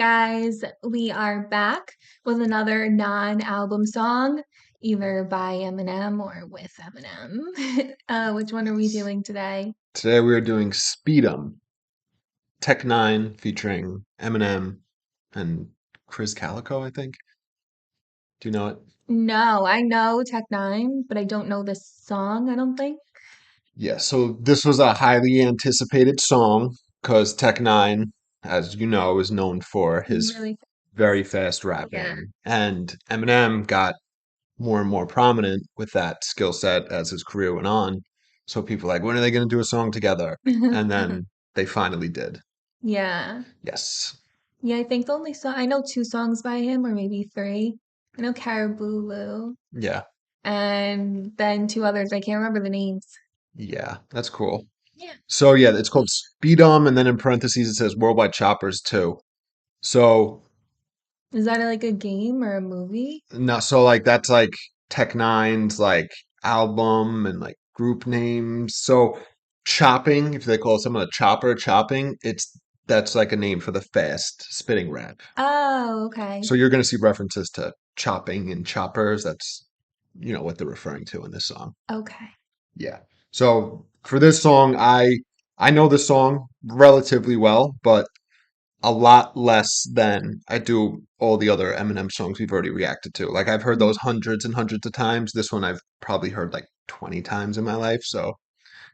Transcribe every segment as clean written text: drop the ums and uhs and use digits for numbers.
guys, we are back with another non-album song, either by Eminem or with Eminem. Which one are we doing today? Today we are doing Speedom, N9ne featuring Eminem and Krizz Kaliko, I think. Do you know it? No, I know N9ne, but I don't know this song, I don't think. Yeah, so this was a highly anticipated song because N9ne, as you know, is known for his Really? very fast Yeah. rapping. And Eminem got more and more prominent with that skill set as his career went on. So people were like, when are they going to do a song together? And then they finally did. Yeah. Yes. Yeah, I think the only song, I know two songs by him, or maybe three. I know Caribou Yeah. and then two others. I can't remember the names. Yeah, that's cool. Yeah. So yeah, it's called Speedom, and then in parentheses it says Worldwide Choppers too. So Is that like a game or a movie? no, so like that's like Tech Nine's like album and like group names. So chopping, if they call someone a chopper, chopping, that's like a name for the fast spitting rap. Oh, okay. So you're going to see references to chopping and choppers. That's what they're referring to in this song. Okay. Yeah. So for this song, I know the song relatively well, but a lot less than I do all the other Eminem songs we've already reacted to. Like I've heard those hundreds and hundreds of times. This one I've probably heard like 20 times in my life, so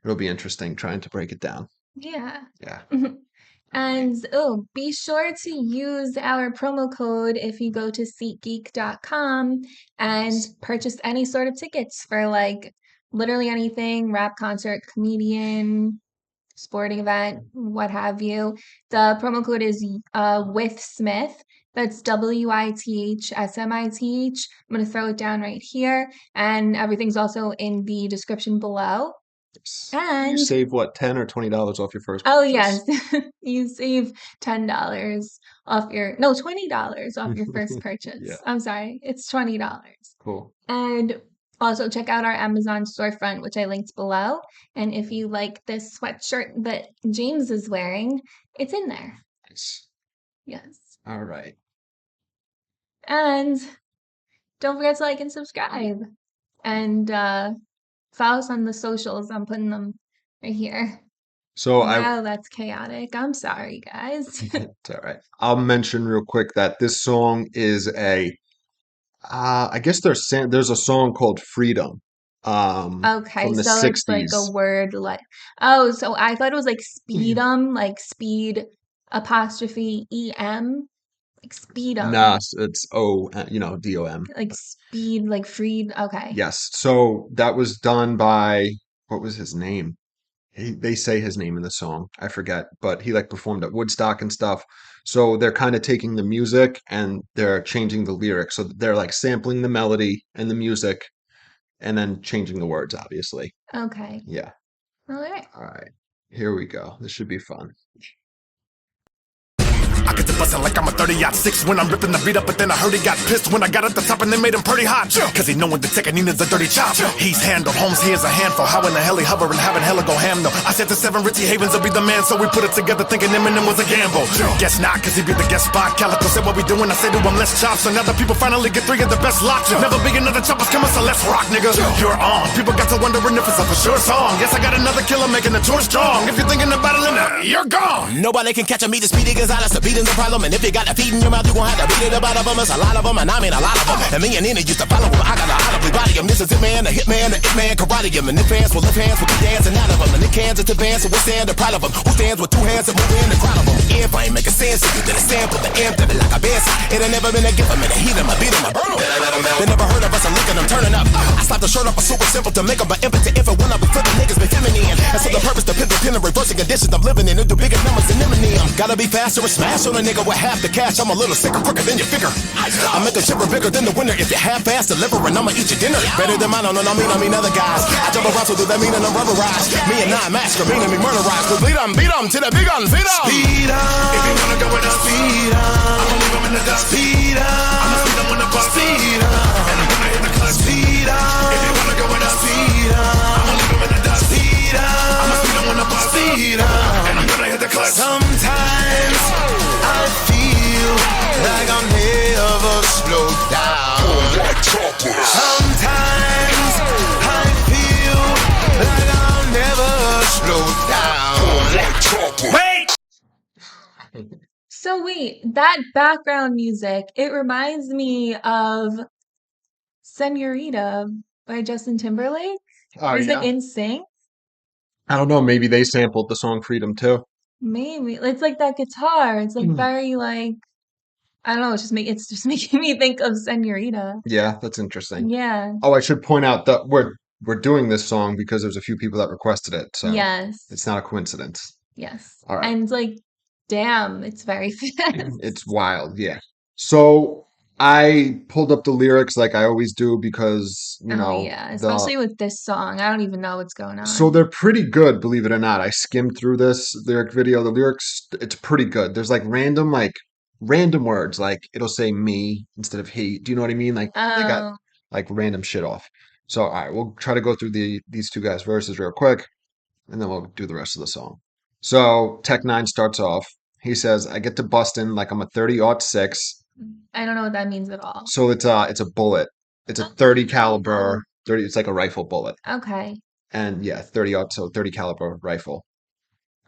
it'll be interesting trying to break it down. Yeah. Yeah. And oh, be sure to use our promo code if you go to SeatGeek.com and purchase any sort of tickets for like literally anything, rap concert, comedian, sporting event, what have you. The promo code is with Smith. That's WITHSMITH. I'm going to throw it down right here. And everything's also in the description below. You And save what, $10 or $20 off your first oh purchase? yes, you save $10 off your no $20 off your first Yeah, purchase. I'm sorry, it's $20. cool. And also check out our Amazon storefront, which I linked below. And if you like this sweatshirt that James is wearing, it's in there. Nice. Yes. All right. And don't forget to like and subscribe. And follow us on the socials. I'm putting them right here. So Wow, that's chaotic. I'm sorry, guys. it's all right. I'll mention real quick that this song is I guess there's a song called Freedom, Okay, from the so it's like a 60s. word like oh, so I thought it was like Speedom, like speed apostrophe EM, like Nah, Speedom, it's O, DOM. like speed, like freed. Okay. Yes. So that was done by, what was his name? They say his name in the song. I forget, but he like performed at Woodstock and stuff. So they're kind of taking the music and they're changing the lyrics. So they're like sampling the melody and the music and then changing the words, obviously. Okay. Yeah. All right. All right. Here we go. This should be fun. I get to bustin' like I'm a 30-06 when I'm ripping the beat up, but then I heard he got pissed when I got at the top and they made him pretty hot. Cause he knowin' the N9ne's a dirty chop. He's handled, Holmes, he is a handful. How in the hell he hover and having hella go ham though? I said to 7 Richie Havens will be the man, so we put it together thinking Eminem was a gamble. Guess not, cause he be the guest spot. Calico said what we doing, I said to him, let's chop. So now the people finally get 3 of the best lots. Never be another choppers coming, so let's rock, nigga. You're on. People got to wondering if it's a for sure song. Yes, I got another killer making the tour strong. If you're thinking of battling, you're gone. Nobody can catch a me, the speedy Gonzalez, the beating's a problem. And if you got a feed in your mouth, you gon' have to beat it about them. It's a lot of them, and I mean a lot of them. And me and N9ne used to follow them. I got a audibly body him. This is Hitman, the Hitman, the Hitman, karate him. And if hands will lift hands, we'll be dancing out of them. And if hands are to advance, so we'll stand the proud of them. Who stands with 2 hands and move in the crowd of them? If I ain't making sense, then it's sample the amp, that be like a bass. It ain't never been a gift, I'm in the heat, I beat him, I burn him. They never heard of us, I'm licking them, turning up. I slapped the shirt up, a super simple to make them, but impotent infant when I be flipping niggas, be feminine. And so the purpose, the pin, and reversing conditions I'm living in, into bigger numbers than Eminem. Gotta be faster and smash on a nigga with half the cash. I'm a little sicker, quicker than you figure. I make the shipper bigger than the winner. If you half-ass delivering, I'ma eat your dinner. Better than mine, I mean other guys. I jump around, so do that mean I'm rubberized? Me and N9ne massacre, meaning me murderized. Cause beat 'em to the big guns, beat 'em. Speed up. If you wanna go with us, speed up. I'ma leave 'em in the dust. Speed up. I'ma speed 'em when the bus. Speed up. And I'm gonna hit the clutch. Speed up. If you wanna go with us, speed up. I'ma leave 'em in the dust. Speed up. I'ma speed 'em when the bus. Speed up. And I'm gonna hit the clutch. Sometimes I feel So wait, that background music, it reminds me of Senorita by Justin Timberlake. Oh Is it yeah. in sync? I don't know. Maybe they sampled the song Freedom too. Maybe. It's like that guitar. It's like very like I don't know, it's just making me think of Senorita. Yeah, that's interesting. Yeah. Oh, I should point out that we're doing this song because there's a few people that requested it, so Yes. it's not a coincidence. Yes. All right. And like damn, it's very It's fast. wild, yeah. So I pulled up the lyrics like I always do because, Oh yeah, the especially with this song. I don't even know what's going so on. they're pretty good, believe it or not. I skimmed through this lyric video. The lyrics, it's pretty good. There's random words, like it'll say me instead of he. Do you know what I mean? Like they got Oh, like random shit off. So all right, we'll try to go through these two guys' verses real quick, and then we'll do the rest of the song. So Tech 9 starts off. He says, "I get to bustin' like I'm a 30-06." I don't know what that means at all. So it's a bullet. It's a 30 Oh, caliber 30. It's like a rifle bullet, okay. and yeah, 30 caliber rifle.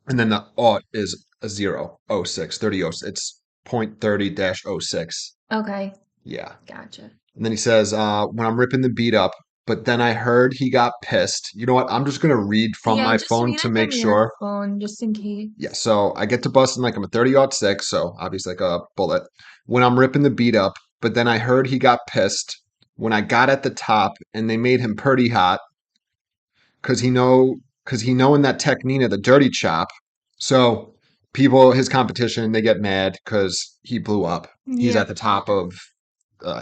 And then the aught is a 0, 06, 30, it's point 30 dash oh 06. Okay. Yeah. Gotcha. And then he says, when I'm ripping the beat up, but then I heard he got pissed. You know what? I'm just going to read from Yeah, my just phone read to it make from your sure. phone just in case. Yeah. So I get to busting like I'm a 30-06, so obviously like a bullet. When I'm ripping the beat up, but then I heard he got pissed when I got at the top and they made him pretty hot because he knowing that N9ne, the dirty chop. So people, his competition, they get mad because he blew up. He's Yeah. at the top of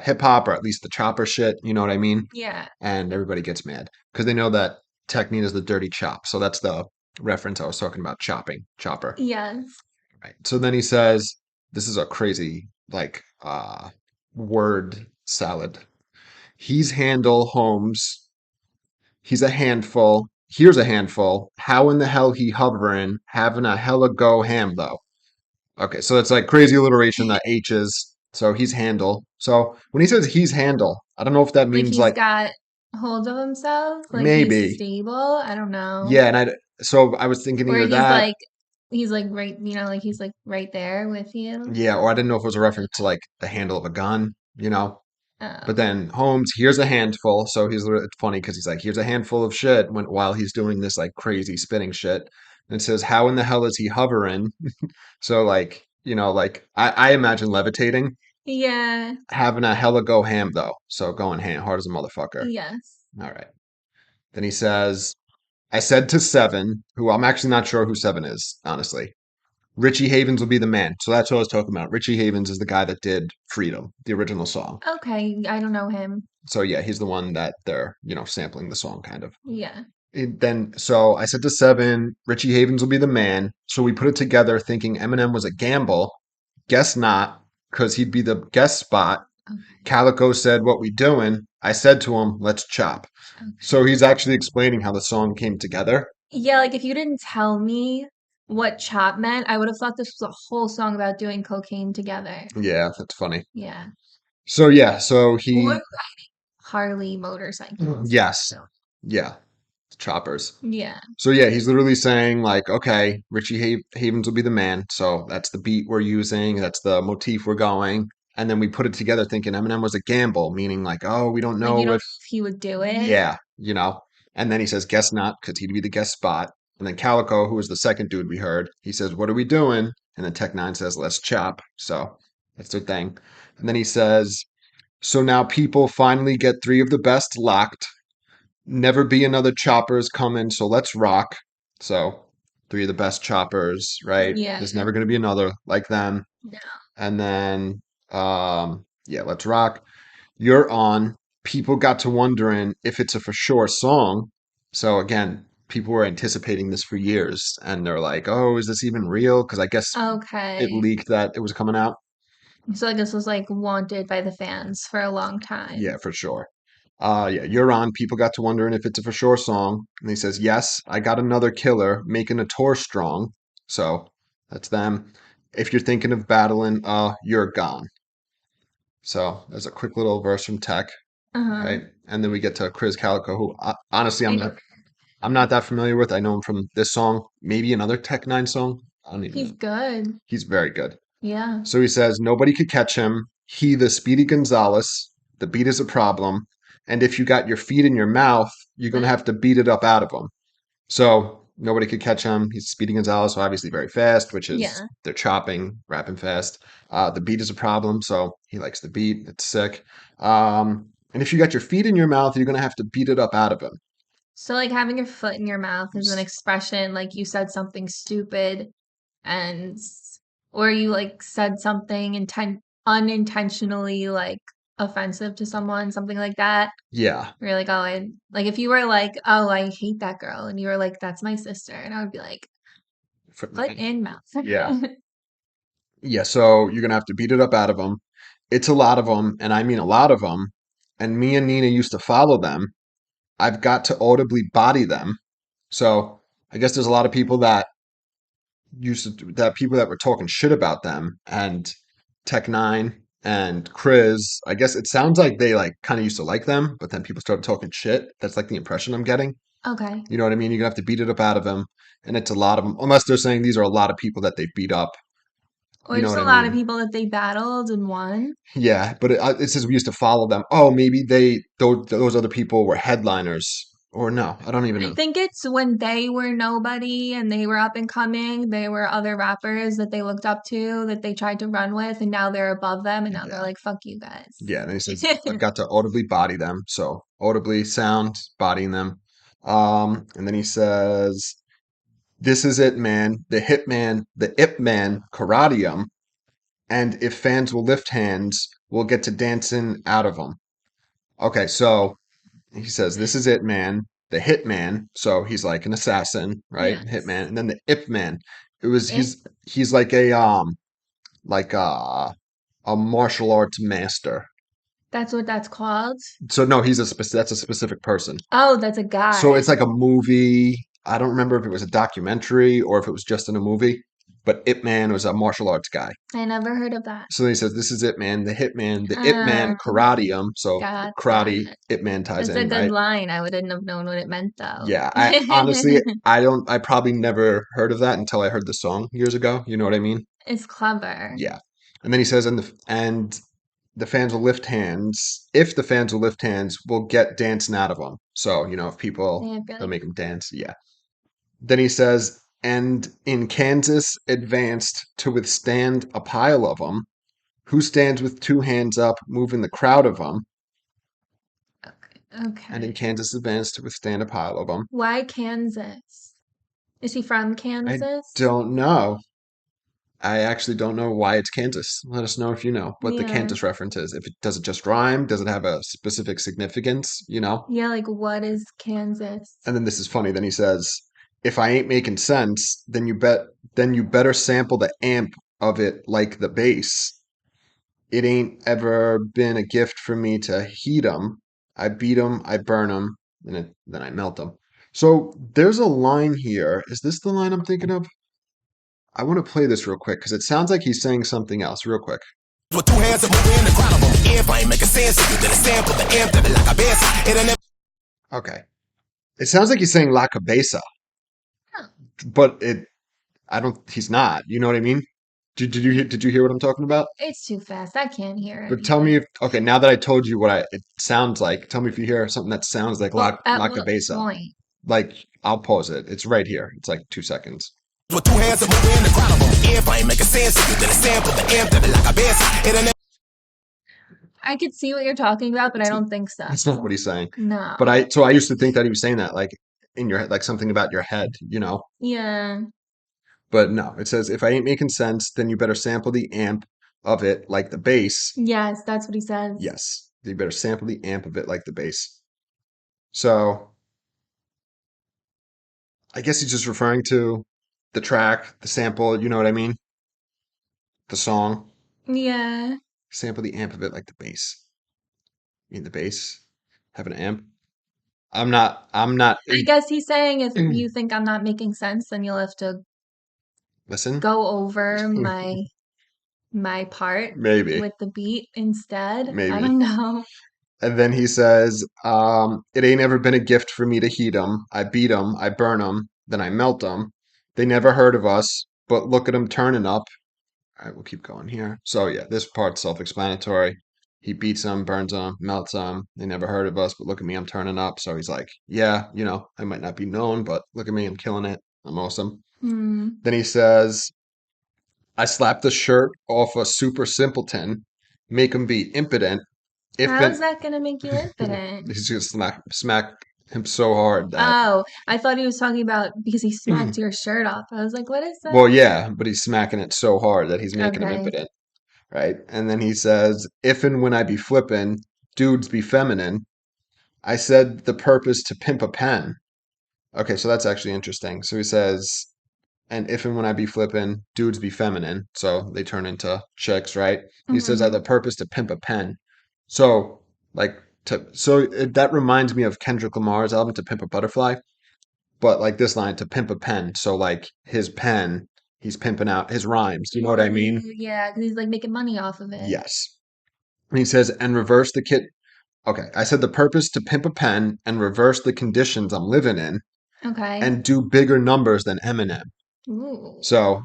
hip hop, or at least the chopper shit. You know what I mean? Yeah. And everybody gets mad because they know that N9ne is the dirty chop. So that's the reference I was talking about, chopping, chopper. Yes. Right. So then he says, this is a crazy like word salad. He's handle Holmes. He's a handful. Here's a handful. How in the hell he hovering, having a hella go ham though. Okay, so it's like crazy alliteration, the H's. So he's handle. So when he says he's handle, I don't know if that Like means he's like got hold of himself, like he's maybe. stable. I don't know. Yeah, and so I was thinking Or either that, he's like right, like he's like right there with you. yeah, or I didn't know if it was a reference to like the handle of a gun. But Oh. then Holmes, here's a handful. So it's funny because he's like, here's a handful of shit while he's doing this like crazy spinning shit. And it says, how in the hell is he hovering? So like, like I imagine levitating, Yeah. having a hella go ham though. So going ham, hard as a motherfucker. Yes. All right. Then he says, I said to Seven, who I'm actually not sure who Seven is, honestly. Richie Havens will be the man. So that's what I was talking about. Richie Havens is the guy that did Freedom, the original song. Okay. I don't know him. So yeah, he's the one that they're, sampling the song kind of. Yeah. So I said to Seven, Richie Havens will be the man. So we put it together thinking Eminem was a gamble. Guess not, because he'd be the guest spot. Okay. Calico said, what we doing? I said to him, let's chop. Okay. So he's actually explaining how the song came together. Yeah, like if you didn't tell me what chop meant, I would have thought this was a whole song about doing cocaine together. Yeah, that's funny. Yeah. So yeah, so Or he, Harley motorcycles. yes, So, yeah, choppers. yeah. So yeah, he's literally saying like, okay, Richie Havens will be the man. So that's the beat we're using. That's the motif we're going. And then we put it together thinking Eminem was a gamble, meaning like, oh, we don't Like you know don't if, know if he would do it. yeah. And then he says, guess not, because he'd be the guest spot. And then Calico, who was the second dude we heard, he says, what are we doing? And then Tech 9 says, let's chop. So that's their thing. And then he says, so now people finally get three of the best locked. Never be another choppers coming, so let's rock. So three of the best choppers, right? Yeah. There's never gonna be another like them. No. And then yeah, let's rock. You're on. People got to wondering if it's a for sure song. So again, people were anticipating this for years and they're like, oh, is this even real? Because I guess it Okay. leaked that it was coming out. So like this was like wanted by the fans for a long Yeah, time. for sure. Yeah, you're on. People got to wondering if it's a for sure song. And he says, yes, I got another killer making a tour strong. So that's them. If you're thinking of battling, you're gone. So there's a quick little verse from Tech, Uh-huh. right? And then we get to Krizz Kaliko, who honestly I know. I'm not that familiar with. I know him from this song, maybe another Tech 9 song. I don't even He's know. good. He's very good. Yeah. So he says, nobody could catch him. He, the Speedy Gonzalez. The beat is a problem. And if you got your feet in your mouth, you're going to have to beat it up out of him. So nobody could catch him. He's Speedy Gonzalez, so obviously very fast, which is Yeah. they're chopping, rapping fast. The beat is a problem, so he likes the beat. It's sick. And if you got your feet in your mouth, you're going to have to beat it up out of him. So like having your foot in your mouth is an expression like you said something stupid and or you like said something unintentionally like offensive to someone, something like that. Yeah. Where you're like, oh, I like if you were like, oh, I hate that girl, and you were like, that's my sister, and I would be like, foot in mouth. Yeah. Yeah, so you're gonna have to beat it up out of them. It's a lot of them, and I mean a lot of them. And me and Nina used to follow them. I've got to audibly body them. So I guess there's a lot of people that that people that were talking shit about them, and N9ne and Krizz. I guess it sounds like they like kind of used to like them, but then people started talking shit. That's like the impression I'm getting. Okay. You know what I mean? You're gonna have to beat it up out of them, and it's a lot of them. Unless they're saying these are a lot of people that they beat up. Or You know just what a I lot of mean? people that they battled and won. Yeah, but it says we used to follow them. Oh, maybe those other people were headliners, or no, I don't even I know. think it's when they were nobody and they were up and coming, there were other rappers that they looked up to that they tried to run with, and now they're above them, and now they're Yeah, like, fuck you guys. yeah. And he says I've got to audibly body them, so audibly sound bodying them. And then he says, "This is it, man. The hitman, the ip man, karate 'em. And if fans will lift hands, we'll get to dancing out of them." Okay, so he says, "This is it, man." The hitman, so he's like an assassin, right? Yes. Hitman, and then the ip man. It was If he's like a martial arts master. that's what that's called. So no, that's a specific person. Oh, that's a So guy. it's like a movie. I don't remember if it was a documentary or if it was just in a movie, but Ip Man was a martial arts guy. I never heard of that. So he says, "This is Ip Man, the Hitman, the Ip Man, karate 'em." So Got karate, that. Ip Man ties It's a in, good right? line. I wouldn't have known what it meant though. Yeah, I honestly, I probably never heard of that until I heard the song years ago. You know what I mean? It's clever. Yeah. And then he says, and the fans will lift hands. If the fans will lift hands, we'll get dancing out of them. So, if people, Yeah, I feel they'll like make them dance. Yeah. Then he says, and in Kansas advanced to withstand a pile of them. Who stands with two hands up, moving the crowd of them? okay. And in Okay. Kansas advanced to withstand a pile of them. Why Kansas? Is he from I Kansas? don't know. I actually don't know why it's Kansas. Let us know if you know what the Yeah. Kansas reference is. If it does it just rhyme? Does it have a specific significance? Yeah, like what is Kansas? And then this is funny. Then he says, "If I ain't making sense, then you better sample the amp of it like the bass. It ain't ever been a gift for me to heat 'em. I beat 'em, I burn 'em, then I melt 'em." So there's a line here. Is this the line I'm thinking of? I want to play this real quick because it sounds like he's saying something else. Real quick. With two hands and moving the crowd of them. If I ain't making sense, you did a sample the amp of it like a bass. It ain't Okay. It sounds like he's saying La Cabeza, Huh. but I don't. He's not. You know what I mean? Did you hear what I'm talking about? It's too fast. I can't hear But tell anything. me if okay. Now that I told you what it sounds like, tell me if you hear something that sounds like Well, at La what Cabeza. point? Like I'll pause it. It's right here. It's like 2 seconds. with two hands and moving the crowd of them. If I ain't making sense, you did a sample the amp of it like a bass. It ain't I could see what you're talking about, but I don't think so. That's not what he's saying. No. But I used to think that he was saying that like in your head, like something about your head. Yeah. But no, it says if I ain't making sense, then you better sample the amp of it like the bass. Yes, that's what he says. Yes, you better sample the amp of it like the bass. So I guess he's just referring to the track, the sample, you know what I mean? The song. Yeah. Sample the amp of it like the bass. You mean the bass? Have an amp? I'm not I guess he's saying if you think I'm not making sense, then you'll have to listen. go over my part Maybe. with the beat instead. I Maybe. don't know. And then he says, "It ain't ever been a gift for me to heat 'em. I beat 'em, I burn 'em, then I melt 'em. They never heard of us, but look at 'em turning up. All right, we'll keep going here. So yeah, this part's self-explanatory. He beats them, burns them, melts them. They never heard of us, but look at me, I'm turning up. So he's like, yeah, I might not be known, but look at me, I'm killing it. I'm awesome. Then he says, I slapped the shirt off a super simpleton, make him be impotent. How is that gonna make you impotent? He's gonna smack him so hard that. Oh, I thought he was talking about because he smacked your shirt off. I was like, what is that? Well, yeah, but he's smacking it so hard that he's making him Okay. impotent. Right? And then he says, if and when I be flippin', dudes be feminine. I said the purpose to pimp a pen. Okay, so that's actually interesting. So he says, and if and when I be flippin', dudes be feminine. So they turn into chicks, right? He says, I have the purpose to pimp a pen. So, like, that reminds me of Kendrick Lamar's album, To Pimp a Butterfly. But like this line, to pimp a pen. So, like, his pen, he's pimping out his rhymes. Do you know what I mean? Yeah, because he's like making money off of it. Yes. And he says, and reverse the kid. Okay, I said the purpose to pimp a pen and reverse the conditions I'm living in Okay. and do bigger numbers than Eminem. Ooh. So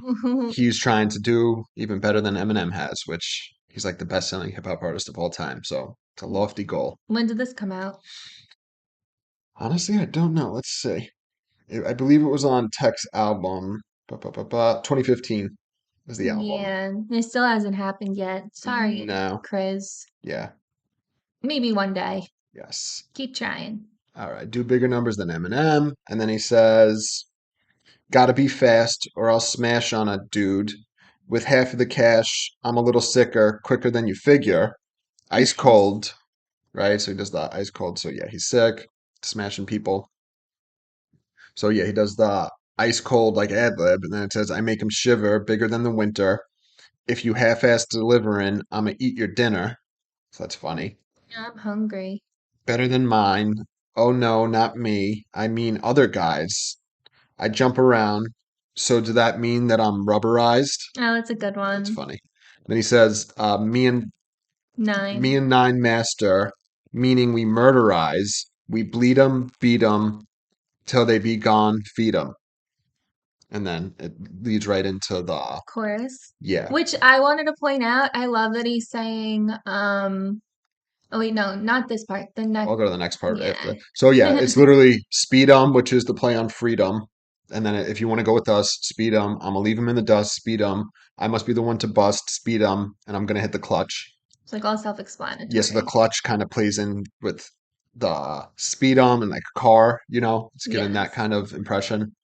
he's trying to do even better than Eminem has, which he's like the best-selling hip-hop artist of all time. So it's a lofty goal. When did this come out? Honestly, I don't know. Let's see. I believe it was on Tech's album. 2015 was the album. Yeah, it still hasn't happened yet. Sorry, No. Krizz. Yeah. Maybe one day. Yes. Keep trying. All right. Do bigger numbers than Eminem. And then he says, gotta be fast or I'll smash on a dude. With half of the cash, I'm a little sicker, quicker than you figure. Ice cold, right? So he does the ice cold. So yeah, he's sick, smashing people. So yeah, he does the ice cold like ad lib, and then it says, I make him shiver, bigger than the winter. If you half-ass delivering, I'ma eat your dinner. So that's funny. I'm hungry. Better than mine. Oh no, not me. I mean other guys. I jump around. So does that mean that I'm rubberized? Oh, that's a good one. That's funny. Then he says, me and N9ne master, meaning we murderize. We bleed 'em, beat 'em, till they be gone, feed 'em. And then it leads right into the Chorus. yeah. Which I wanted to point out. I love that he's saying, oh wait, no, not this part. The next. I'll go to the next part Yeah. after. So yeah, it's literally Speedom, which is the play on freedom. And then if you want to go with us, Speedom, I'm gonna leave him in the dust, Speedom. I must be the one to bust, Speedom, and I'm gonna hit the clutch. It's like all self-explanatory. Yes, the clutch kind of plays in with the Speedom and like a car, it's giving that kind of impression.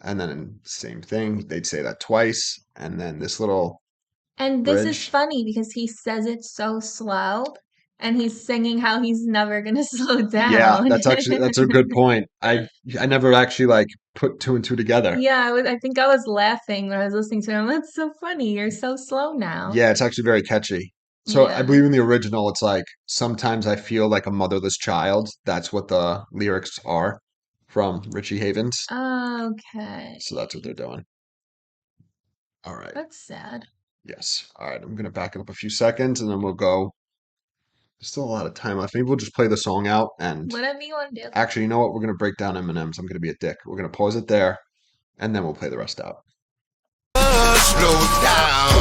And then same thing, they'd say that twice, and then this little And this is bridge. funny because he says it so slow, and he's singing how he's never gonna slow down. Yeah, that's a good point. I never actually like put two and two together. Yeah, I think I was laughing when I was listening to him. That's so funny. You're so slow now. Yeah, it's actually very catchy. So I Yeah. believe in the original, it's like sometimes I feel like a motherless child. That's what the lyrics are from Richie Havens. Okay. So that's what they're doing. All right. That's sad. Yes. All right. I'm gonna back it up a few seconds and then we'll go. There's still a lot of time left. Maybe we'll just play the song out and Whatever you want to do. actually, you know what? We're gonna break down Eminem's. I'm gonna be a dick. We're gonna pause it there and then we'll play the rest out. Slow down.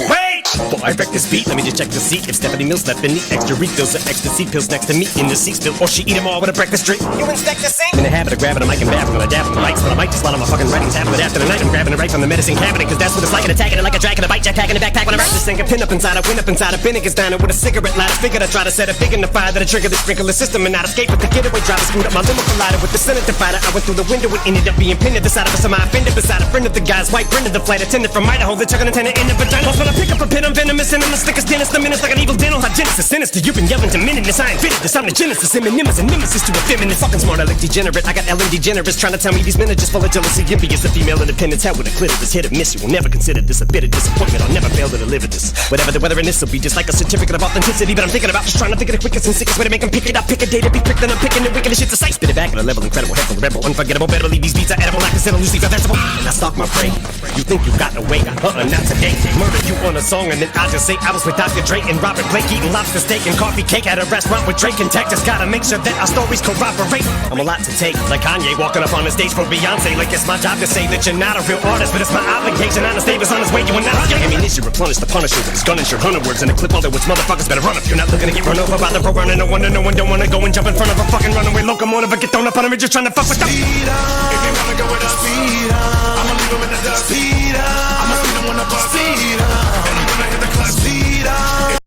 Wait! Before I wreck this beat, let me just check to see if Stephanie Mills left any extra refills or ecstasy pills next to me in the seat still, or she eat them all with a breakfast drink. You inspect the sink? I'm in the habit of grabbing a mic and babbling when I dab on the lights, but I might just while I'm a fucking writing tablet after the night. I'm grabbing it right from the medicine cabinet, cause that's what it's like, and attacking it like a dragon, a bite jackpack in a backpack when I write this thing. A pin up inside, a win up inside, a Finnegan's diner with a cigarette lighter. Figured I try to set a fig in the fire that'll trigger the sprinkler system and not escape with the getaway driver. Screwed up my limo collider with the Senate divider. I went through the window and ended up being pinned at the side of a semi-offended beside a friend of the guy's white friend of the flight attendant from Idaho. They took an antenna in the vagina. When I pick up a pin, I'm venomous and I'm the slickest dentist. The menace like an evil dental hygienist. Sinister, you've been yelling to minutes. I ain't fitted this. I'm the genesis. Eminem is a nemesis to a feminine. Fucking smart, I look degenerate. I got Ellen DeGeneres trying to tell me these men are just full of jealousy. Envious of female independence. Hell with a clitoris. Hit or miss. You will never consider this a bit of disappointment. I'll never fail to deliver this. Whatever the weather in this will be just like a certificate of authenticity. But I'm thinking about just trying to think of the quickest and sickest way to make them pick it up. Pick a day to be pricked and I'm picking the wicked shit to say. Spit it back at a level incredible. Head from the rebel. Unforgettable. Better believe these beats are edible. Like I said, loosely vegetable. And I stalk my prey. You think you got away? Not today. Murder you on a song wrong, and then I just say I was with Dr. Dre and Robert Blake eating lobster steak and coffee cake at a restaurant with Drake and Tech. Just gotta make sure that our stories corroborate. I'm a lot to take, like Kanye walking up on the stage for Beyonce. Like it's my job to say that you're not a real artist, but it's my obligation. Honest Davis on his way, you are not. Ammunition replenish the Punisher with his gun and your 100 words in a clip. All that which motherfuckers better run if you're not looking to get run over by the pro runner. No wonder no one don't wanna go and jump in front of a fucking runaway locomotive or get thrown up on him and just trying to fuck with them. Speed up. If you wanna go with us, speed up. I'ma leave him in the dust. Speed up. I'ma speed him when I bust. Speed up. And I'm gonna hit the clutch. Speed up.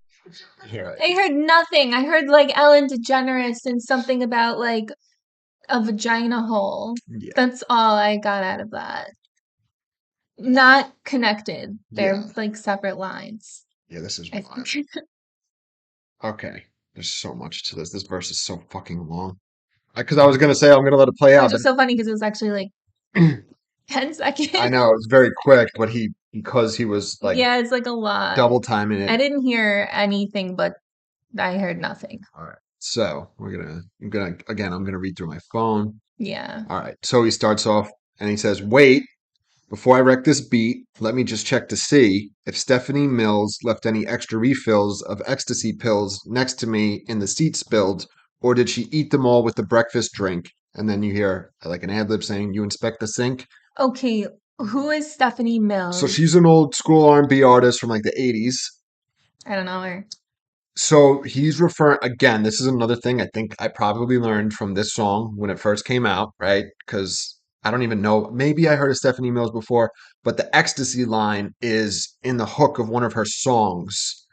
I heard nothing. I heard like Ellen DeGeneres and something about like a vagina hole. Yeah. That's all I got out of that. Not connected. They're like separate lines. Yeah, this is I wild. think. Okay, there's so much to this. This verse is so fucking long. Because I was gonna say I'm gonna let it play out. Which is so funny because it was actually like 10 seconds. I know it's very quick, but because he was like yeah, it's like a lot. double timing it. I didn't hear anything, but I heard nothing. All right, so I'm gonna read through my phone. Yeah. All right, so he starts off and he says, "Wait, before I wreck this beat, let me just check to see if Stephanie Mills left any extra refills of ecstasy pills next to me in the seat spilled, or did she eat them all with the breakfast drink?" And then you hear like an ad-lib saying, "You inspect the sink." Okay, who is Stephanie Mills? So she's an old school R&B artist from like the 80s. I don't know her. So he's referring, again, this is another thing I think I probably learned from this song when it first came out, right? Because I don't even know, maybe I heard of Stephanie Mills before, but the ecstasy line is in the hook of one of her songs.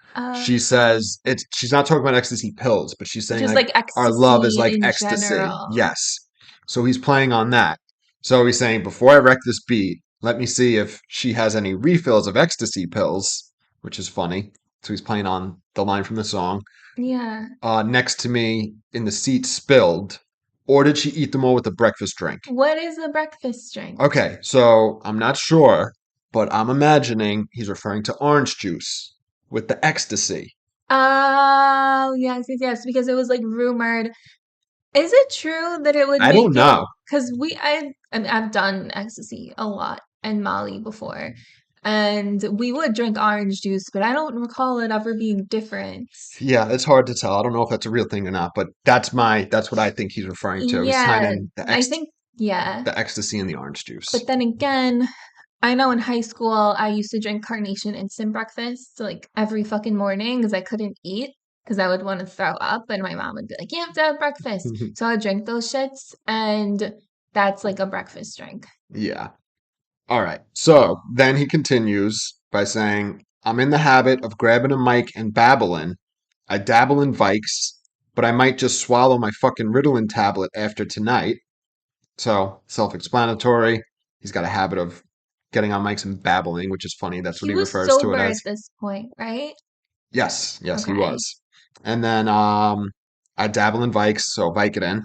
She says, she's not talking about ecstasy pills, but she's saying just like ecstasy our love is like in ecstasy. general. Yes. So he's playing on that. So he's saying, before I wreck this beat, let me see if she has any refills of ecstasy pills, which is funny. So he's playing on the line from the song. Yeah. Next to me in the seat spilled, or did she eat them all with the breakfast drink? What is the breakfast drink? Okay, so I'm not sure, but I'm imagining he's referring to orange juice with the ecstasy. Oh, yes, because it was like rumored. Is it true that it would I don't know. Because I've done ecstasy a lot and Molly before. And we would drink orange juice, but I don't recall it ever being different. Yeah, it's hard to tell. I don't know if that's a real thing or not, but that's what I think he's referring to. He's tying Yeah, in I think, yeah. the ecstasy and the orange juice. But then again, I know in high school I used to drink Carnation instant breakfast like every fucking morning because I couldn't eat because I would want to throw up, and my mom would be like, "You have to have breakfast." So I would drink those shits, and that's like a breakfast drink. Yeah. All right. So then he continues by saying, "I'm in the habit of grabbing a mic and babbling. I dabble in Vikes, but I might just swallow my fucking Ritalin tablet after tonight." So self-explanatory. He's got a habit of getting on mics and babbling, which is funny. That's what he was refers to sober it at as. this point, right? Yes, he Okay. was. And then I dabble in Vikes, so Vicodin.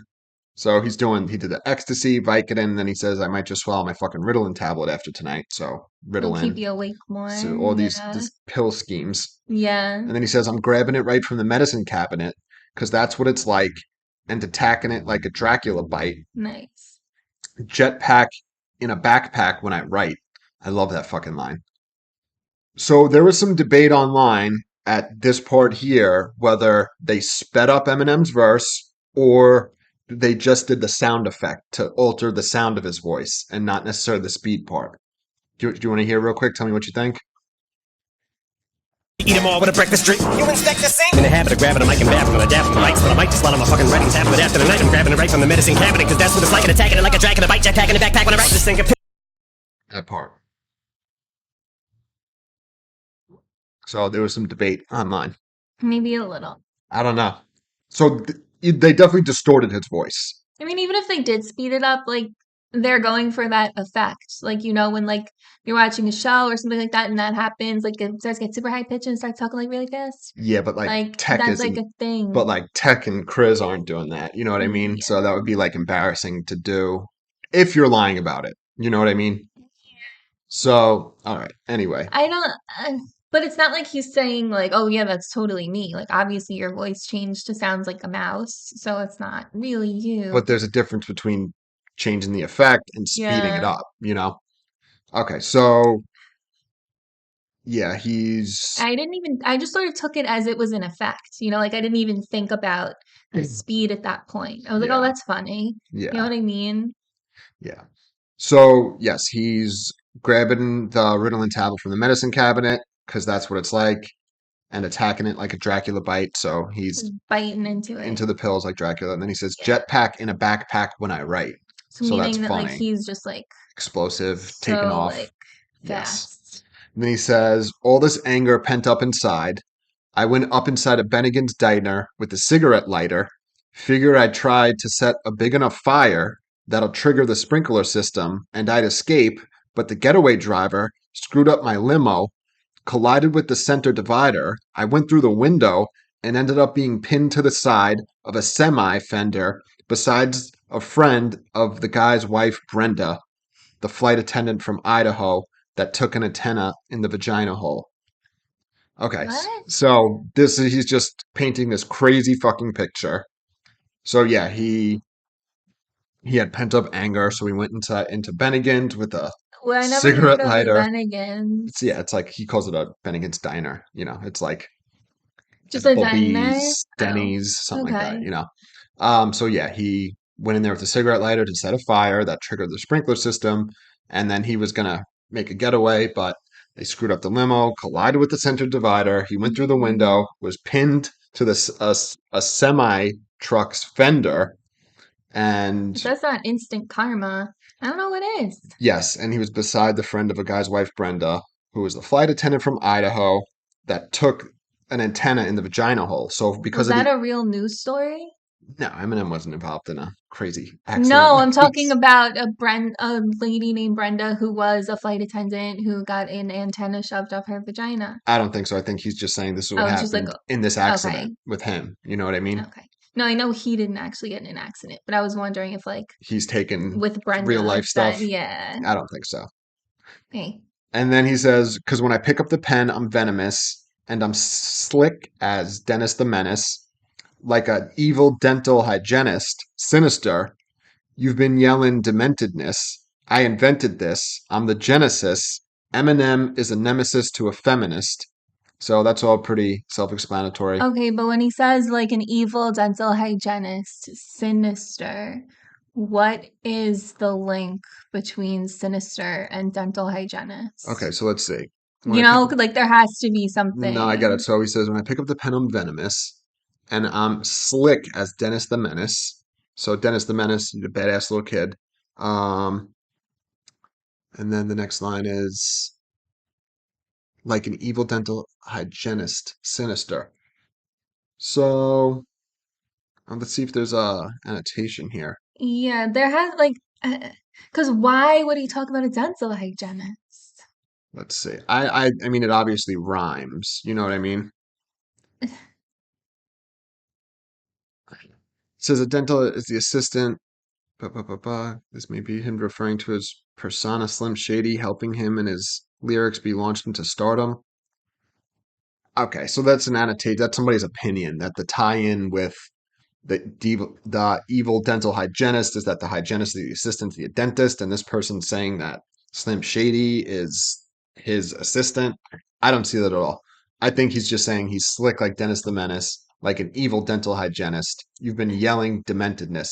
So he did the ecstasy, Vicodin, and then he says, I might just swallow my fucking Ritalin tablet after tonight. So It'll keep Ritalin. you awake more. So all these Yeah. pill schemes. Yeah. And then he says, I'm grabbing it right from the medicine cabinet because that's what it's like, and attacking it like a Dracula bite. Nice. Jetpack in a backpack when I write. I love that fucking line. So there was some debate online at this part here whether they sped up Eminem's verse or they just did the sound effect to alter the sound of his voice and not necessarily the speed part. Do you want to hear real quick? Tell me what you think. Eat them all with a breakfast drink. You inspect the sink. In the habit of grabbing a mic and babbling, I dabble in the mics, but I might just swallow my fucking writing tablet after the night. I'm grabbing it right from the medicine cabinet, because that's what it's like, and attacking it like a Dracula bite, jetpack in the backpack when I write this thing. That part. So there was some debate online. Maybe a little. I don't know. So they definitely distorted his voice. I mean, even if they did speed it up, like they're going for that effect. Like, you know, when like you're watching a show or something like that and that happens, like it starts to get super high pitched and starts talking like really fast. Yeah, but like Tech that's isn't, like a thing. but like Tech and Krizz aren't doing that. You know what I mean? Yeah. So that would be like embarrassing to do if you're lying about it. You know what I mean? So, all right. Anyway, I don't, but it's not like he's saying like, oh yeah, that's totally me. Like obviously your voice changed to sounds like a mouse, so it's not really you. but there's a difference between changing the effect and speeding it Yeah. up, you know? Okay, so Yeah, he's I just sort of took it as it was in effect. Like I didn't even think about the speed at that point. I was like, oh, yeah, that's funny. You know yeah, what I mean? yeah. So yes, he's grabbing the Ritalin tablet from the medicine cabinet because that's what it's like, and attacking it like a Dracula bite. So he's Just biting into it. into the pills like Dracula, and then he says, "Jetpack in a backpack when I write." So So that's meaning that like funny. he's just like Explosive, taken so off. like Yes. fast. And then he says, "All this anger pent up inside. I went up inside a Bennigan's diner with a cigarette lighter. Figured I'd try to set a big enough fire that'll trigger the sprinkler system and I'd escape, but the getaway driver screwed up my limo, collided with the center divider. I went through the window and ended up being pinned to the side of a semi fender besides a friend of the guy's wife, Brenda, the flight attendant from Idaho that took an antenna in the vagina hole." Okay, What? so he's just painting this crazy fucking picture. So yeah, he had pent up anger, so he went into Bennigan's with a Well, I never heard cigarette of lighter. It's Bennigan's. yeah, it's like he calls it a Bennigan's diner. It's like Just a diner? Applebee's, Oh, Denny's, something like that. okay. So yeah, he went in there with a cigarette lighter to set a fire that triggered the sprinkler system, and then he was gonna make a getaway, but they screwed up the limo, collided with the center divider. He went through the Mm, window, was pinned to a semi truck's fender, if and that's not instant karma, I don't know what is. yes, and he was beside the friend of a guy's wife, Brenda, who was the flight attendant from Idaho that took an antenna in the vagina hole. So because Was of that the a real news story? no, Eminem wasn't involved in a crazy accident No, like I'm talking this. about a lady named Brenda who was a flight attendant who got an antenna shoved up her vagina. I don't think so. I think he's just saying this is what Oh, just like, happened in this okay, accident with him. You know what I mean? okay. No, I know he didn't actually get in an accident, but I was wondering if, like, He's taken with real Brenda, life that, stuff. yeah. I don't think so. Hey, And then he says, "Because when I pick up the pen, I'm venomous and I'm slick as Dennis the Menace, like an evil dental hygienist, sinister. You've been yelling dementedness. I invented this. I'm the genesis. Eminem is a nemesis to a feminist." So that's all pretty self-explanatory. okay, but when he says, like, an evil dental hygienist, sinister, what is the link between sinister and dental Okay, hygienist? so let's see. When I pick up, Like, there has to be no, I get it. something. So he says, "When I pick up the pen, I'm venomous, and I'm slick as Dennis the Menace." So Dennis the Menace, he's a badass little kid. Um, and then the next line is like an evil dental hygienist, sinister. So let's see if there's a annotation here. Yeah, there has, like, because why would he talk about a dental hygienist? Let's see. I mean, it obviously rhymes. You know what I mean? It says a dental is the assistant. Ba, ba, ba, ba. This may be him referring to his persona Slim Shady, helping him and his lyrics be launched into stardom. Okay, so that's an annotate. That's somebody's opinion that the tie-in with the evil dental hygienist is that the hygienist is the assistant to the dentist, and this person's saying that Slim Shady is his assistant. I don't see that at all. I think he's just saying he's slick like Dennis the Menace, like an evil dental hygienist. You've been yelling dementedness.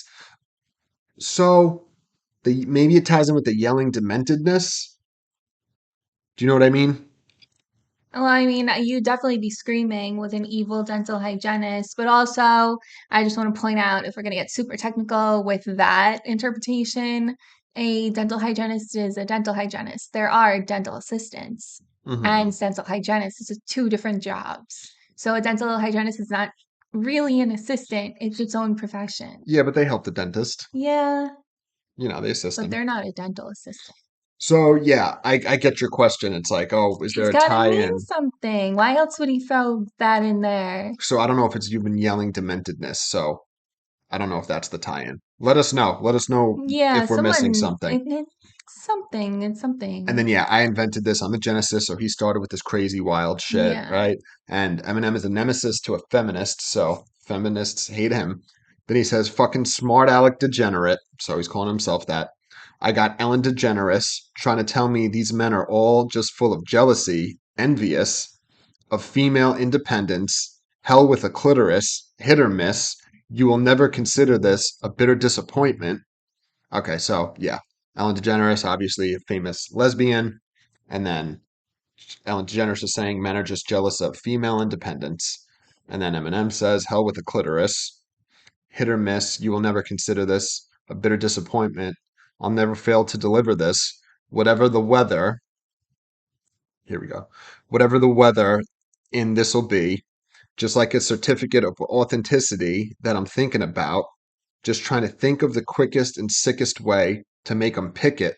So the maybe it ties in with the yelling dementedness. Do you know what I mean? Well, I mean, you definitely be screaming with an evil dental hygienist, but also, I just want to point out if we're going to get super technical with that interpretation, a dental hygienist is a dental hygienist. There are dental assistants, Hmm. and dental hygienist is two different jobs. So a dental hygienist is not really an assistant, it's its own profession. Yeah, but they help the dentist. Yeah, They assist but him. they're not a dental assistant. So yeah, I get your question. It's like, oh, is there It's a got to mean tie-in? something. Why else would he throw that in there? So I don't know if it's you've been yelling dementedness. So I don't know if that's the tie-in. Let us know. Let us know Yeah, if we're missing someone something. something and And then something. yeah, I invented this. I'm a Genesis, so he started with this crazy wild shit, Yeah. right? And Eminem is a nemesis to a feminist, so feminists hate him. Then he says, "Fucking smart Alec degenerate," so he's calling himself that. "I got Ellen DeGeneres trying to tell me these men are all just full of jealousy, envious of female independence, hell with a clitoris, hit or miss. You will never consider this a bitter disappointment. Okay, so yeah, Ellen DeGeneres, obviously a famous lesbian, and then Ellen DeGeneres is saying men are just jealous of female independence. And then Eminem says, hell with a clitoris, hit or miss. You will never consider this a bitter disappointment. I'll never fail to deliver this. Whatever the weather, here we go. Whatever the weather in this'll be, just like a certificate of authenticity that I'm thinking about, just trying to think of the quickest and sickest way to make them pick it.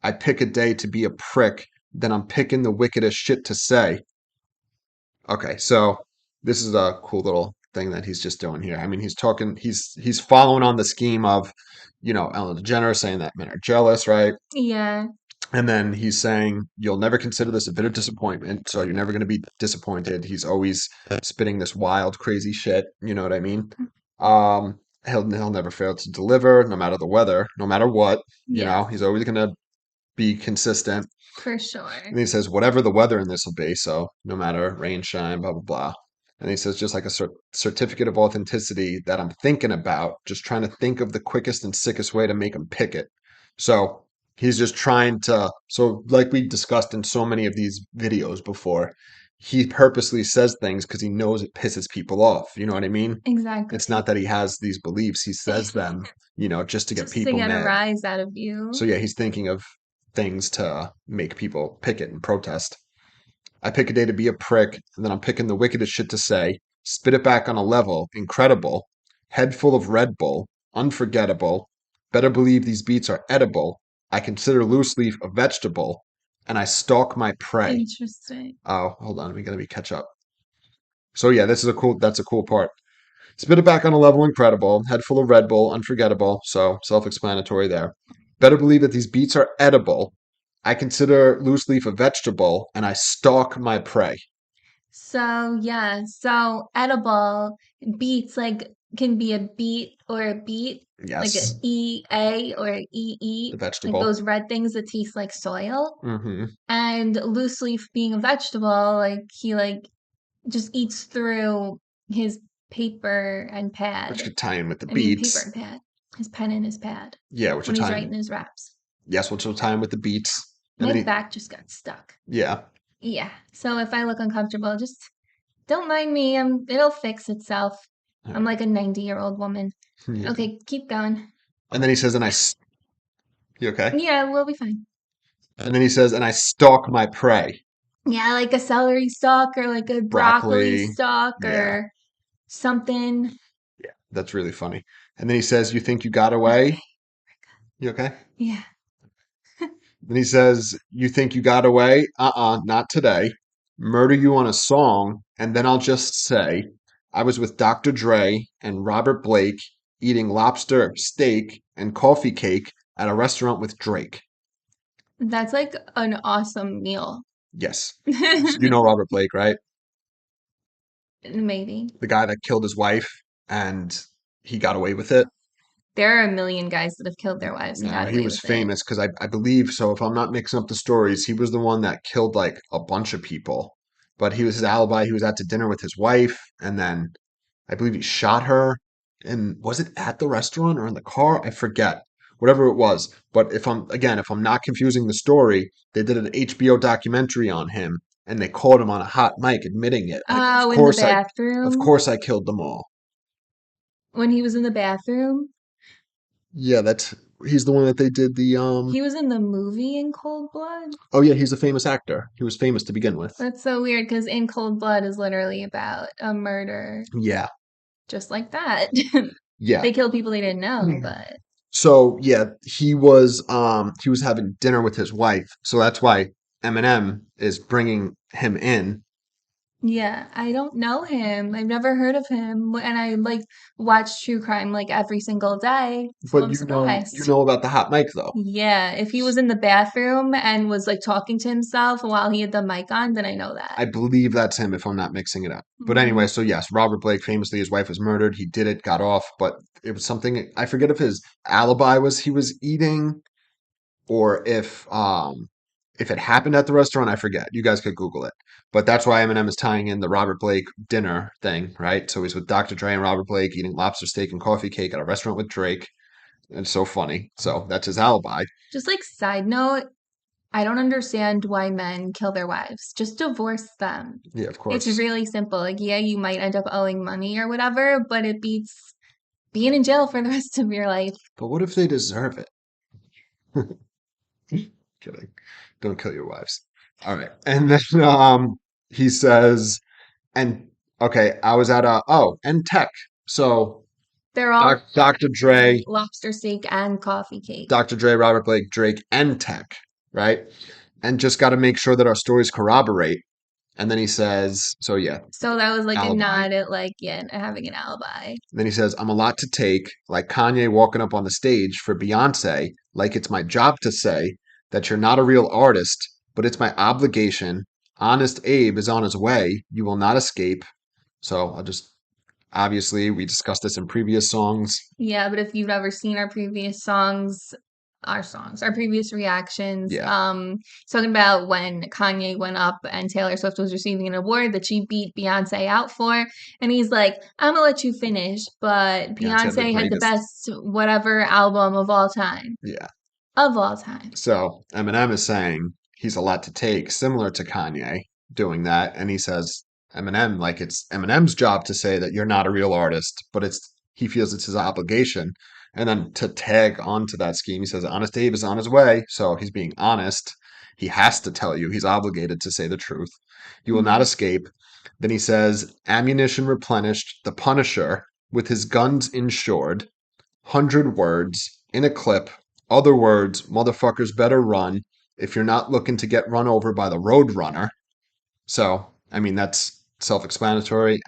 I pick a day to be a prick, then I'm picking the wickedest shit to say. Okay, so this is a cool little thing that he's just doing here. I mean, he's following on the scheme of, Ellen DeGeneres saying that men are jealous, right? Yeah. And then he's saying, you'll never consider this a bitter disappointment, so you're never going to be disappointed. He's always spitting this wild, crazy shit. You know what I mean? He'll never fail to deliver, no matter the weather, no matter what. Yeah. He's always going to be consistent. For sure. And he says, whatever the weather in this will be, so no matter rain, shine, blah, blah, blah. And he says, just like a certificate of authenticity that I'm thinking about, just trying to think of the quickest and sickest way to make him pick it. So he's just trying to, so like we discussed in so many of these videos before, he purposely says things because he knows it pisses people off. You know what I mean? Exactly. It's not that he has these beliefs. He says them, just to get Just people to get mad. a rise out of you. So yeah, he's thinking of things to make people picket and protest. I pick a day to be a prick, and then I'm picking the wickedest shit to say. Spit it back on a level, incredible. Head full of Red Bull, unforgettable. Better believe these beats are edible. I consider loose leaf a vegetable, and I stalk my prey. Interesting. Oh, hold on, we gotta catch up. So yeah, that's a cool part. Spit it back on a level, incredible. Head full of Red Bull, unforgettable. So self-explanatory there. Better believe that these beets are edible. I consider loose leaf a vegetable, and I stalk my prey. So yeah, so edible beets can be a beet or a beet, like Yes, an EA or an EE, the like vegetable. those red things that taste like soil. Mm-hmm. And loose leaf being a vegetable, he just eats through his paper and pad. Which could tie in with the I mean, beets. paper and pad. His pen and his pad. Yeah, which when will he's tie writing his raps. Yes, which will tie in with the beets. And My back just got stuck. Yeah. Yeah. So if I look uncomfortable, just don't mind me. It'll fix itself. I'm like a 90-year-old woman. Yeah. Okay, keep going. And then he says, you okay? Yeah, we'll be fine. And then he says, and I stalk my prey. Yeah, like a celery stalk or like a broccoli stalk or something. Yeah, that's really funny. And then he says, you think you got away? Okay. You okay? Yeah. Then he says, you think you got away? Not today. Murder you on a song, and then I'll just say, I was with Dr. Dre and Robert Blake eating lobster, steak, and coffee cake at a restaurant with Drake. That's like an awesome meal. Yes. You know Robert Blake, right? Maybe. The guy that killed his wife and he got away with it. There are a million guys that have killed their wives and got away He was with famous because I believe so. If I'm not mixing up the stories, he was the one that killed like a bunch of people. But his alibi. He was out to dinner with his wife, and then I believe he shot her. And was it at the restaurant or in the car? I forget. Whatever it was. But if I'm not confusing the story, they did an HBO documentary on him, and they caught him on a hot mic admitting it. Like, Oh, in the bathroom? Of course, I killed them all. When he was in the bathroom? Yeah, he's the one that they did the He was in the movie In Cold Blood? Oh yeah, he's a famous actor. He was famous to begin with. That's so weird because In Cold Blood is literally about a murder. Yeah. Just like that. Yeah. They killed people they didn't know, but So yeah, he was having dinner with his wife. So that's why Eminem is bringing him in. yeah, I don't know him. I've never heard of him, and I watch true crime every single day. So But I'm you surprised. know about the hot mic though. Yeah, if he was in the bathroom and was talking to himself while he had the mic on, then I know that. I believe that's him if I'm not mixing it up. But anyway, so yes, Robert Blake famously his wife was murdered. He did it, got off, but it was something I forget if his alibi was he was eating or if if it happened at the restaurant, I forget. You guys could Google it. But that's why Eminem is tying in the Robert Blake dinner thing, right? So he's with Dr. Dre and Robert Blake eating lobster steak and coffee cake at a restaurant with Drake. It's so funny. So that's his alibi. Just like side note, I don't understand why men kill their wives. Just divorce them. Yeah, of course. It's really simple. Like, yeah, you might end up owing money or whatever, but it beats being in jail for the rest of your life. But what if they deserve it? Kidding. Don't kill your wives. All right. And then he says, and okay, I was at and tech. So They're all Dr. Dre, lobster steak and coffee cake. Dr. Dre, Robert Blake, Drake, and tech, right? And just got to make sure that our stories corroborate. And then he says, so yeah. So that was like alibi. a nod at like, yeah, having an alibi. Then he says, I'm a lot to take, like Kanye walking up on the stage for Beyonce, like it's my job to say that you're not a real artist, but it's my obligation. Honest Abe is on his way. You will not escape. So obviously, we discussed this in previous songs. Yeah, but if you've ever seen our previous songs, our previous reactions, talking about when Kanye went up and Taylor Swift was receiving an award that she beat Beyonce out for, and he's like, I'm gonna let you finish, but Beyonce had the best whatever album of all time. Yeah. Of all time. So Eminem is saying he's a lot to take, similar to Kanye doing that, and he says, Eminem, like it's Eminem's job to say that you're not a real artist, but he feels it's his obligation. And then to tag onto that scheme, he says, Honest Abe is on his way. So he's being honest. He has to tell you. He's obligated to say the truth. You will not escape. Then he says, ammunition replenished, the Punisher, with his guns insured, 100 words, in a clip, other words, motherfuckers better run if you're not looking to get run over by the road runner. So, I mean, that's self-explanatory.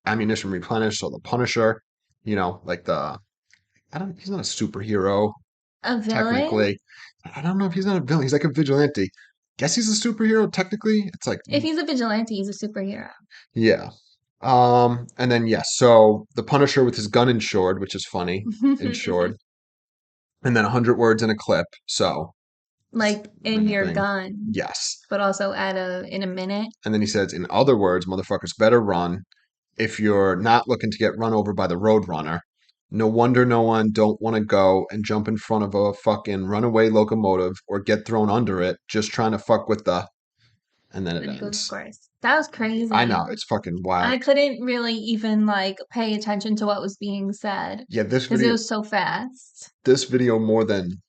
Ammunition replenished, so the Punisher, like he's not a superhero. A villain? Technically. I don't know if he's not a villain. He's like a vigilante. Guess he's a superhero, technically. It's like if he's a vigilante, he's a superhero. Yeah. And then so the Punisher with his gun insured, which is funny. Insured. And then 100 words in a clip. So like in your gun. Yes. But also in a minute. And then he says, in other words, motherfuckers better run if you're not looking to get run over by the road runner. No wonder no one don't want to go and jump in front of a fucking runaway locomotive or get thrown under it just trying to fuck with the... And then it ends. Of course. That was crazy. I know. It's fucking wild. I couldn't really even pay attention to what was being said. Yeah, this video... Because it was so fast. This video, more than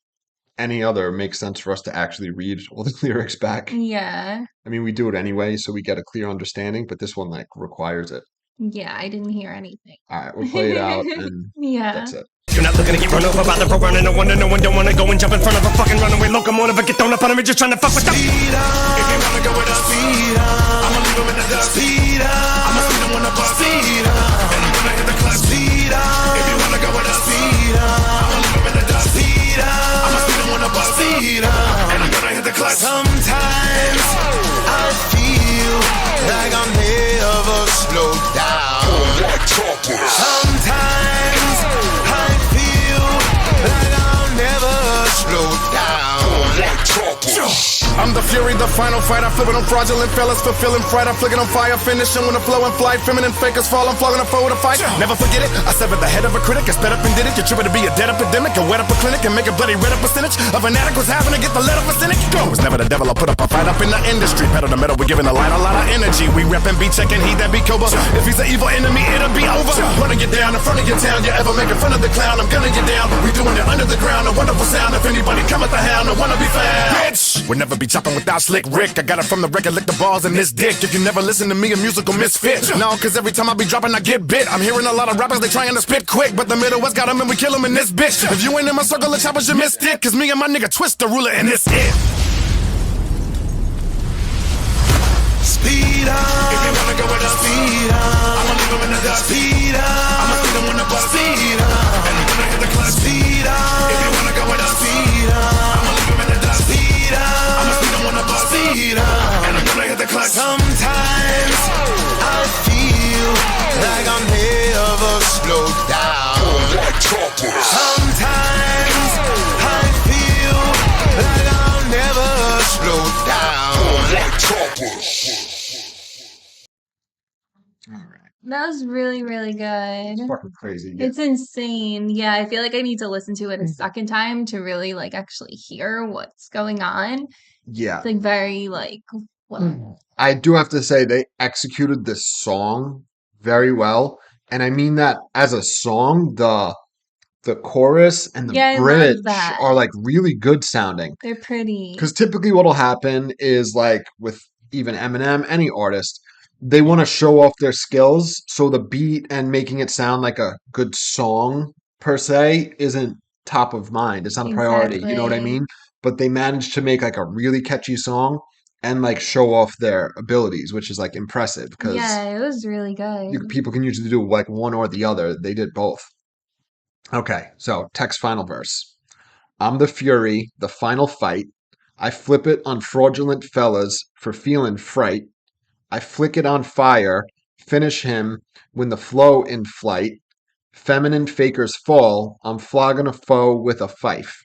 any other, makes sense for us to actually read all the lyrics back. Yeah. I mean, we do it anyway, so we get a clear understanding, but this one requires it. Yeah, I didn't hear anything. All right, we'll play it out, and that's it. You're not looking to get run over by the road runner. No wonder no one don't want to go and jump in front of a fucking runaway locomotive or get thrown up on him. Just trying to fuck with the speed up. If you wanna go with us, speed up. I'ma leave him in the dust. Speed up. I'ma speed him when I bust. Speed up. And I'm gonna hit the clutch. Speed up. If you wanna go with us, speed up. I'ma leave him in the dust. Speed up. I'ma speed him when I bust. Speed up. And I'm gonna hit the clutch. Sometimes I feel like I'm never slowed down. Sometimes I feel like I'll never slow down. I'm the fury, the final fight. I flip it on fraudulent fellas, fulfilling fright. I flick it on fire, finishing when I flow and flight. Feminine fakers fall, I'm flogging a foe to fight. Never forget it, I severed the head of a critic. I sped up and did it. You're tripping to be a dead epidemic. I wet up a clinic and make a bloody red up percentage of an addict was having to get the lead up a cynic. Go, was never the devil, I put up a fight up in the industry. Pedal to metal, we're giving the light a lot of energy. We reppin', be checking, he that be Cobra. If he's an evil enemy, it'll be over. Running you down in front of your town, you ever making fun of the clown, I'm gunning you down. We doing it under the ground, a wonderful sound. If anybody come at the hound, I wanna be found. Bitch, we'll never be chopping without Slick Rick. I got it from the record, lick the balls in this dick. If you never listen to me, a musical misfit. No, cause every time I be dropping, I get bit. I'm hearing a lot of rappers, they trying to spit quick, but the Middle West got them and we kill them in this bitch. If you ain't in my circle of choppers, you missed it. Cause me and my nigga Twist the ruler and this it. Speed up. If you wanna go with us, speed up. I'ma leave him in the dust. Speed up. I'ma feed him when the bus. Speed up. And I'm gonna hit the clutch. Speed up. If you wanna go with us, speed up. I'ma leave him in the dust. Speed up. I'ma feed him when the bus. Speed up. And I'm gonna hit the clutch. Sometimes I feel like I'm never slowed down. Sometimes I feel like I'll never slow That was really, really good. It's fucking crazy. Yeah. It's insane. Yeah, I feel like I need to listen to it a second time to really like actually hear what's going on. Yeah. It's like very like wow. I do have to say they executed this song very well. And I mean that as a song, the chorus and the Yeah, I love bridge that. are like really good sounding. They're Because pretty. typically what'll happen is like with even Eminem, any artist, they want to show off their skills. So the beat and making it sound like a good song per se isn't top of mind. It's not a priority. You know what I Exactly. mean? But they managed to make like a really catchy song and like show off their abilities, which is like impressive because Yeah, it was really good. people can usually do like one or the other. They did both. Okay, so text final verse. I'm the fury, the final fight. I flip it on fraudulent fellas for feeling fright. I flick it on fire, finish him when the flow in flight. Feminine fakers fall. I'm flogging a foe with a fife.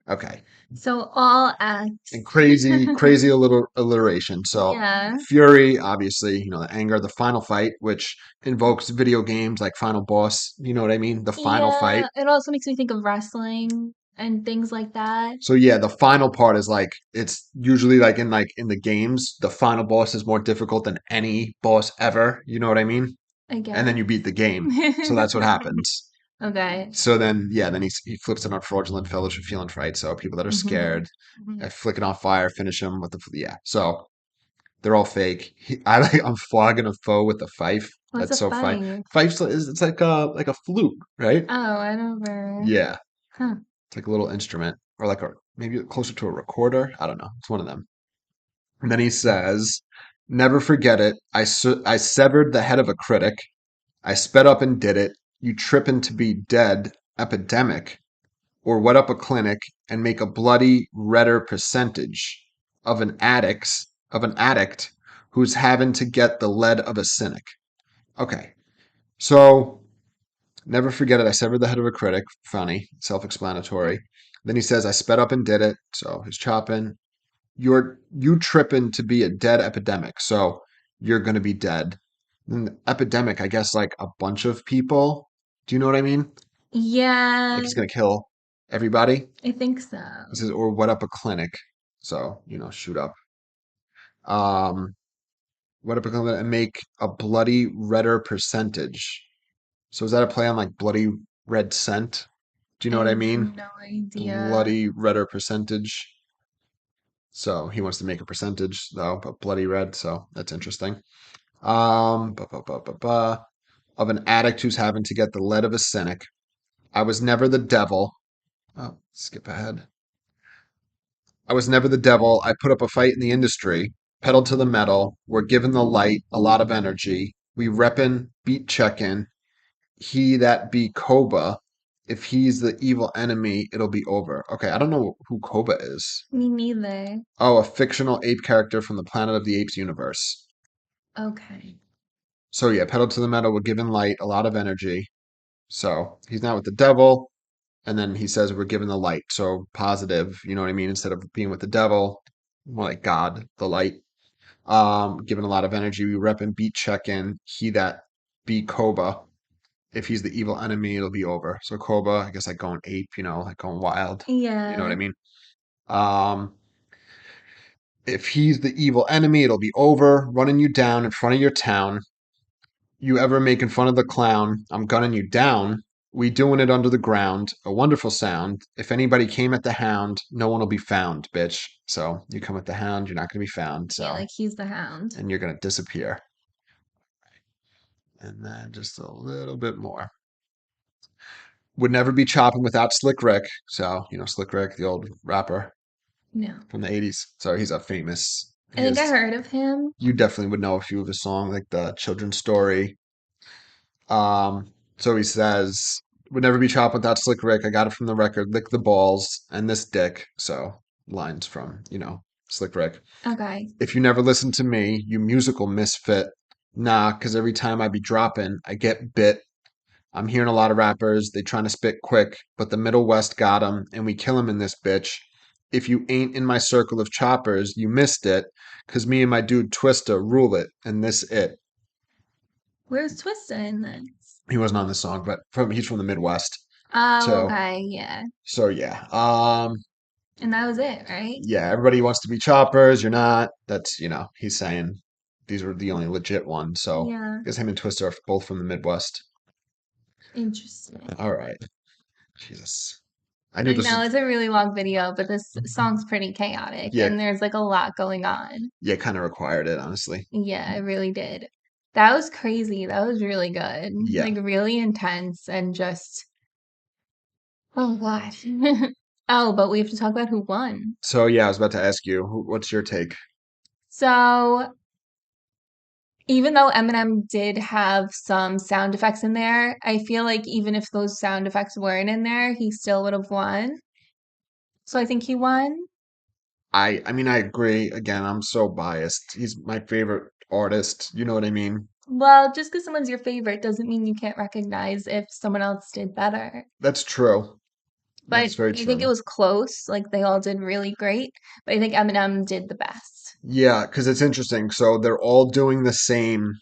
Okay. So all acts. And crazy, crazy little alliteration. So Yeah. fury, obviously, the anger, the final fight, which invokes video games like Final Boss. You know what I mean? The final fight. Yeah, it also makes me think of wrestling and things like that, So yeah, the final part is like it's usually like in the games, the final boss is more difficult than any boss ever. You know what I mean? I And then guess. you beat the game. So that's what happens. Okay. So then yeah, then he flips it on fraudulent fellows for feeling fright. So people that are hmm scared, I flick it on fire, finish them with the yeah. So they're all fake. I'm flogging a foe with a fife. What's a That's so funny. fight? Fife's it's like a flute, right? Oh, I never. Yeah, Huh. it's like a little instrument or like a maybe closer to a recorder. I don't know. It's one of them. And then he says, "Never forget it. I severed the head of a critic. I sped up and did it. You trippin' to be dead, epidemic, or wet up a clinic and make a bloody redder percentage of an addict who's having to get the lead of a cynic." Okay, so never forget it. I severed the head of a critic. Funny, self-explanatory. Then he says, "I sped up and did it." So he's chopping. You tripping to be a dead epidemic, so you're gonna be dead. And the epidemic, I guess, like a bunch of people. Do you know what I mean? Yeah, Like he's gonna kill everybody. I think He so. says, or what up a clinic. So, shoot up. Um, what up a clinic and make a bloody redder percentage. So is that a play on like bloody red scent? Do you know I what I have mean? no idea. Bloody redder percentage. So he wants to make a percentage though, but bloody red. So that's interesting. Ba, ba, ba, ba, ba, of an addict who's having to get the lead of a cynic. I was never the devil. Oh, skip ahead. I was never the devil. I put up a fight in the industry, pedal to the metal. We're giving the light a lot of energy. We reppin', beat checkin'. He that be Koba. If he's the evil enemy, it'll be over. Okay, I don't know who Koba is. Me neither. Oh, a fictional ape character from the Planet of the Apes universe. Okay. So yeah, pedal to the metal. We're giving light a lot of energy. So he's not with the devil. And then he says we're given the light. So positive, you know what I mean? Instead of being with the devil, more like God, the light. Given a lot of energy. We rep and beat check in. He that be Koba. If he's the evil enemy, it'll be over. So Koba, I guess like going ape, like going wild. You know what Yeah. I mean? Um, if he's the evil enemy, it'll be over. Running you down in front of your town. You ever making fun of the clown? I'm gunning you down. We doing it under the ground. A wonderful sound. If anybody came at the hound, no one will be found, bitch. So you come at the hound, you're not going to be found. Yeah, So, like he's the hound. and you're going to disappear. And then just a little bit more. Would never be chopping without Slick Rick. So, Slick Rick, the old rapper No. from the 80s. So he's a famous, I think I his, heard of him. you definitely would know a few of his songs, like the Children's Story. So he says, would never be chopped without Slick Rick. I got it from the record, lick the balls and this dick. So lines from, Slick Rick. Okay. If you never listen to me, you musical misfit. Nah, because every time I be dropping, I get bit. I'm hearing a lot of rappers, they trying to spit quick, but the Middle West got 'em, and we kill 'em in this bitch. If you ain't in my circle of choppers, you missed it, 'cause me and my dude Twista rule it, and this it. Where's Twista in this? He wasn't on this song, but he's from the Midwest. Oh, So okay, yeah. so yeah. And that was it, right? Yeah, everybody wants to be choppers. You're not. That's, he's saying these were the only legit ones. So Yeah, I guess him and Twister are both from the Midwest. interesting. All right. Jesus. I knew I this know was, it's a really long video, but this song's pretty chaotic yeah, and there's like a lot going on. yeah, kind of required it, honestly. Yeah, it really did. That was crazy. That was really good. Yeah. Like really intense and just oh God. Oh, but we have to talk about who won. So yeah, I was about to ask you, what's your take? So even though Eminem did have some sound effects in there, I feel like even if those sound effects weren't in there, he still would have won. So I think he won. I mean, I agree. Again, I'm so biased. He's my favorite artist. You know what I mean? Well, just because someone's your favorite doesn't mean you can't recognize if someone else did better. That's true. But That's very I think it true. was close. Like they all did really great. But I think Eminem did the best. Yeah, because it's interesting. So they're all doing the same,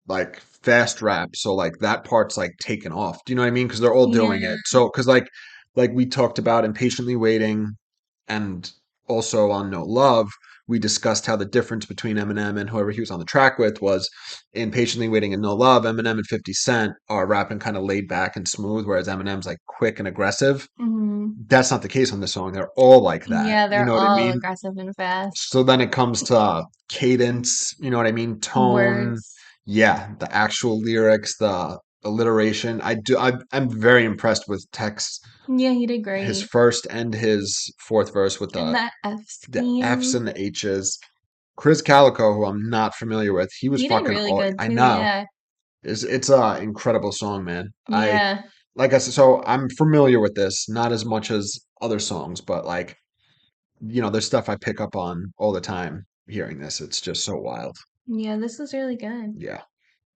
like, fast rap. So like that part's like taken off. Do you know what I mean? Because they're all doing Yeah. it. So because like we talked about impatiently waiting, and also on No Love, we discussed how the difference between Eminem and whoever he was on the track with was in Patiently Waiting and No Love, Eminem and 50 Cent are rapping kind of laid back and smooth, whereas Eminem's like quick and aggressive. Hmm. That's not the case on this song. They're all like that. Yeah, You they're know what I all mean? aggressive and fast. So then it comes to cadence, you know what I mean? Tone, Words. yeah, the actual lyrics, the alliteration. I'm very impressed with Tex, Yeah, he did his great. first and his fourth verse with And that F the F's scheme. and the H's. Krizz Kaliko, who I'm not familiar with, he was He did fucking really all good I too. know. Yeah. It's a incredible song, man. I Yeah. like I said, so I'm familiar with this, not as much as other songs, but like, there's stuff I pick up on all the time hearing this. It's just so wild. Yeah, this was really good. Yeah.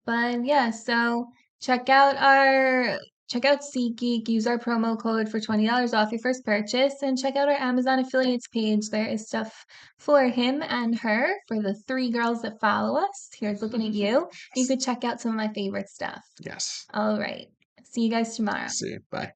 But yeah, so check out our check out SeatGeek, use our promo code for $20 off your first purchase, and check out our Amazon affiliates page. There is stuff for him and her for the three girls that follow us. Here's looking at you. You could check out some of my favorite stuff. Yes. All right. See you guys tomorrow. See you. Bye.